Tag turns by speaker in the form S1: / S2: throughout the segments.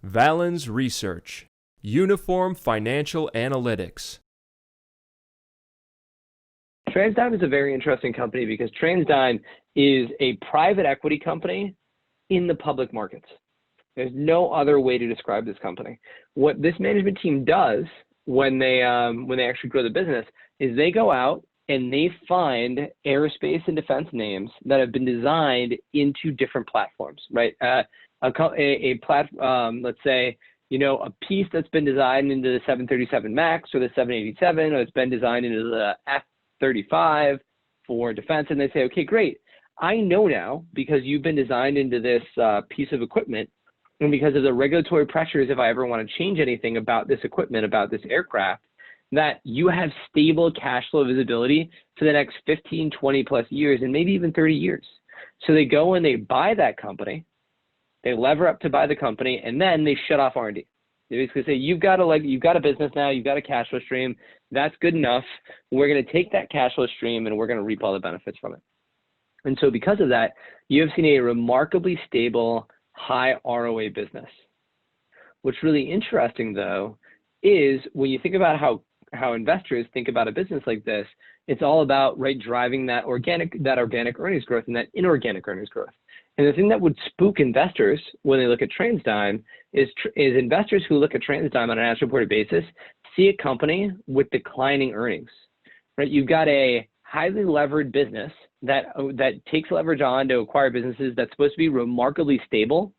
S1: Valens Research, Uniform Financial Analytics.
S2: TransDigm is a very interesting company because TransDigm is a private equity company in the public markets. There's no other way to describe this company. What this management team does when they actually grow the business is they go out and they find aerospace and defense names that have been designed into different platforms, right? Let's say, a piece that's been designed into the 737 MAX or the 787, or it's been designed into the F-35 for defense, and they say, okay, great. I know now, because you've been designed into this piece of equipment, and because of the regulatory pressures, if I ever want to change anything about this equipment, about this aircraft, that you have stable cash flow visibility for the next 15, 20 plus years, and maybe even 30 years. So they go and they buy that company, they lever up to buy the company, and then they shut off R&D. They basically say, you've got a business now, you've got a cash flow stream, that's good enough. We're going to take that cash flow stream and we're going to reap all the benefits from it. And so because of that, you have seen a remarkably stable, high ROA business. What's really interesting, though, is when you think about how investors think about a business like this, it's all about driving that organic earnings growth and that inorganic earnings growth. And the thing that would spook investors when they look at TransDigm is investors who look at TransDigm on an as-reported basis see a company with declining earnings. Right? You've got a highly levered business that takes leverage on to acquire businesses that's supposed to be remarkably stable.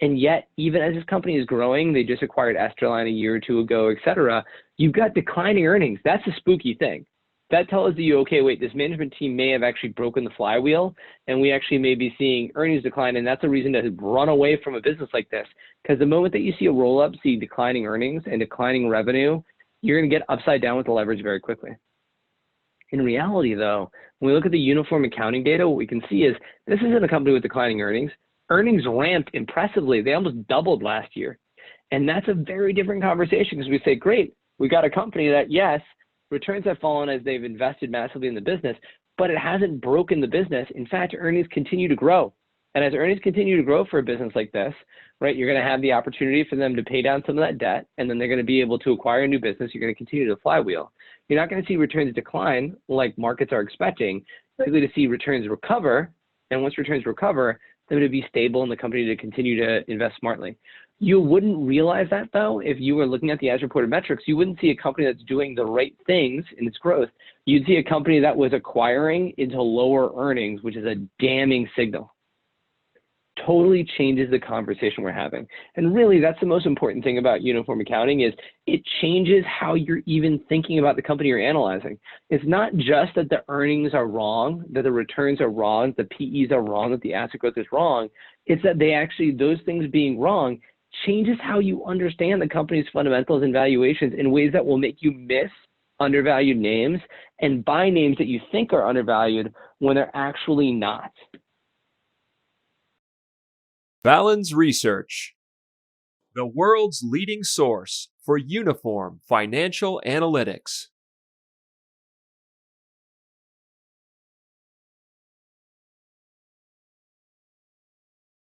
S2: And yet, even as this company is growing, they just acquired Esterline a year or two ago, et cetera, you've got declining earnings. That's a spooky thing. That tells you, okay, wait, this management team may have actually broken the flywheel, and we actually may be seeing earnings decline, and that's a reason to run away from a business like this. Because the moment that you see a roll-up, see declining earnings and declining revenue, you're going to get upside down with the leverage very quickly. In reality, though, when we look at the uniform accounting data, what we can see is this isn't a company with declining earnings. Earnings ramped impressively. They almost doubled last year. And that's a very different conversation because we say, great, we got a company that, yes, returns have fallen as they've invested massively in the business, but it hasn't broken the business. In fact, earnings continue to grow. And as earnings continue to grow for a business like this, right, you're going to have the opportunity for them to pay down some of that debt, and then they're going to be able to acquire a new business. You're going to continue the flywheel. You're not going to see returns decline like markets are expecting. You're likely to see returns recover, and once returns recover, they're going to be stable and the company to continue to invest smartly. You wouldn't realize that, though, if you were looking at the as-reported metrics. You wouldn't see a company that's doing the right things in its growth. You'd see a company that was acquiring into lower earnings, which is a damning signal. Totally changes the conversation we're having. And really, that's the most important thing about uniform accounting is it changes how you're even thinking about the company you're analyzing. It's not just that the earnings are wrong, that the returns are wrong, the PEs are wrong, that the asset growth is wrong. It's that those things being wrong changes how you understand the company's fundamentals and valuations in ways that will make you miss undervalued names and buy names that you think are undervalued when they're actually not.
S1: Valens Research, the world's leading source for uniform financial analytics.